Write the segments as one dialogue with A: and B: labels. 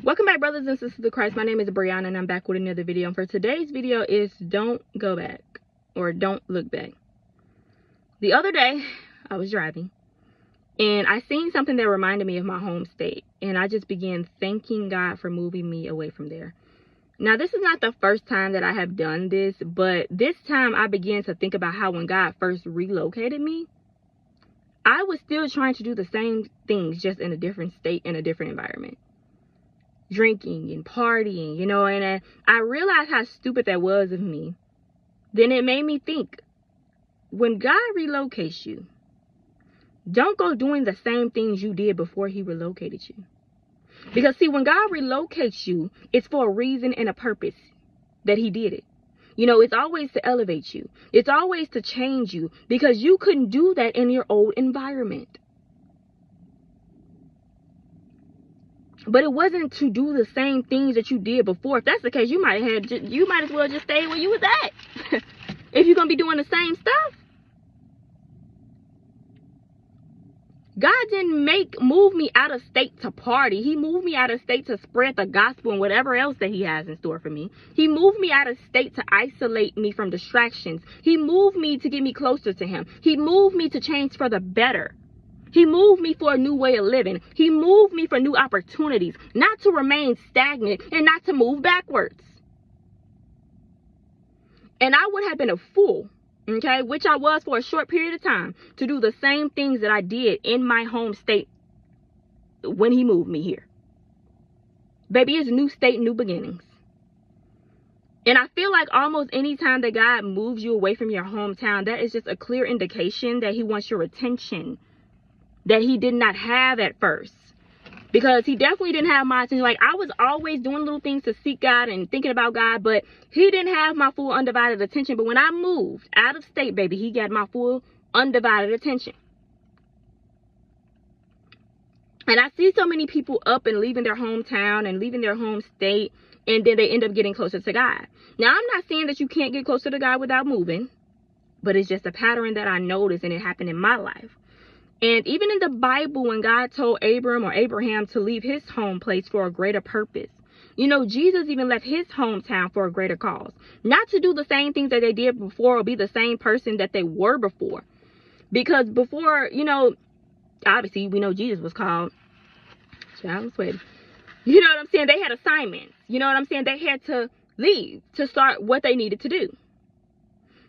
A: Welcome back, brothers and sisters of Christ. My name is Brianna and I'm back with another video. And for today's video is don't go back, or don't look back. The other day I was driving and I seen something that reminded me of my home state, and I just began thanking God for moving me away from there. Now, this is not the first time that I have done this, but this time I began to think about how when God first relocated me, I was still trying to do the same things, just in a different state, in a different environment. Drinking and partying, you know, and I realized how stupid that was of me. Then it made me think, when God relocates you, don't go doing the same things you did before he relocated you. Because see, when God relocates you, it's for a reason and a purpose that he did it. You know, it's always to elevate you. It's always to change you, because you couldn't do that in your old environment. But it wasn't to do the same things that you did before. If that's the case, you might as well just stay where you was at. If you're gonna be doing the same stuff. God didn't move me out of state to party. He moved me out of state to spread the gospel and whatever else that he has in store for me. He moved me out of state to isolate me from distractions. He moved me to get me closer to him. He moved me to change for the better. He moved me for a new way of living. He moved me for new opportunities, not to remain stagnant and not to move backwards. And I would have been a fool, okay, which I was for a short period of time, to do the same things that I did in my home state when he moved me here. Baby, it's new state, new beginnings. And I feel like almost any time that God moves you away from your hometown, that is just a clear indication that he wants your attention that he did not have at first. Because he definitely didn't have my attention. Like, I was always doing little things to seek God and thinking about God, but he didn't have my full undivided attention. But when I moved out of state, baby, he got my full undivided attention. And I see so many people up and leaving their hometown and leaving their home state, and then they end up getting closer to God. Now, I'm not saying that you can't get closer to God without moving, but it's just a pattern that I noticed, and it happened in my life. And even in the Bible, when God told Abraham to leave his home place for a greater purpose, you know, Jesus even left his hometown for a greater cause. Not to do the same things that they did before or be the same person that they were before. Because before, you know, obviously we know Jesus was called. Child, sweaty. You know what I'm saying? They had assignments. You know what I'm saying? They had to leave to start what they needed to do.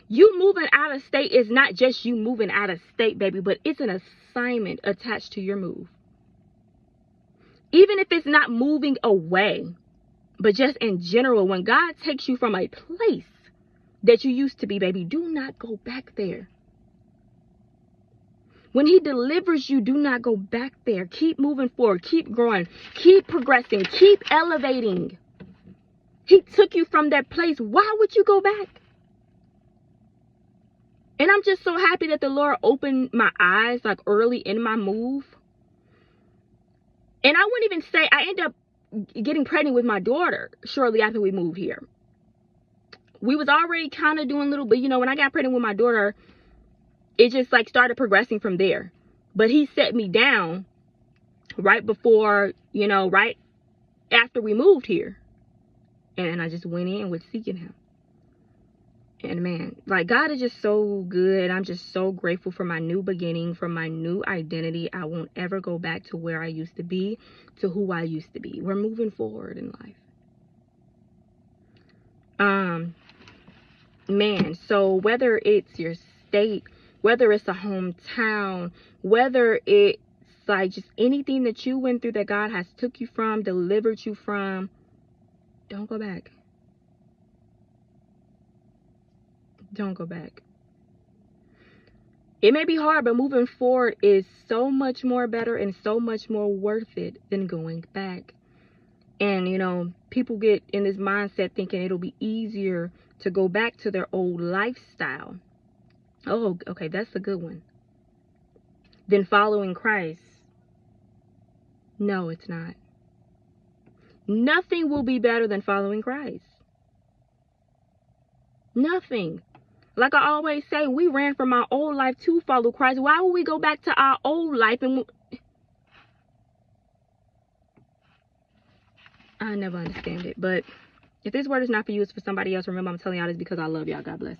A: You moving out of state is not just you moving out of state, baby, but it's an assignment attached to your move. Even if it's not moving away, but just in general, when God takes you from a place that you used to be, baby, do not go back there. When he delivers you, do not go back there. Keep moving forward, keep growing, keep progressing, keep elevating. He took you from that place. Why would you go back? And I'm just so happy that the Lord opened my eyes like early in my move. And I wouldn't even say, I ended up getting pregnant with my daughter shortly after we moved here. We was already kind of doing little, but you know, when I got pregnant with my daughter, it just like started progressing from there. But he set me down right before, you know, right after we moved here. And I just went in with seeking him. And man, like, God is just so good. I'm just so grateful for my new beginning, for my new identity. I won't ever go back to where I used to be, to who I used to be. We're moving forward in life. Man, so whether it's your state, whether it's a hometown, whether it's like just anything that you went through that God has took you from, delivered you from, don't go back. Don't go back. It may be hard, but moving forward is so much more better and so much more worth it than going back. And, you know, people get in this mindset thinking it'll be easier to go back to their old lifestyle. Oh, okay, that's a good one. Than following Christ. No, it's not. Nothing will be better than following Christ. Nothing. Like I always say, we ran from our old life to follow Christ. Why would we go back to our old life? And I never understand it. But if this word is not for you, it's for somebody else. Remember, I'm telling y'all this because I love y'all. God bless.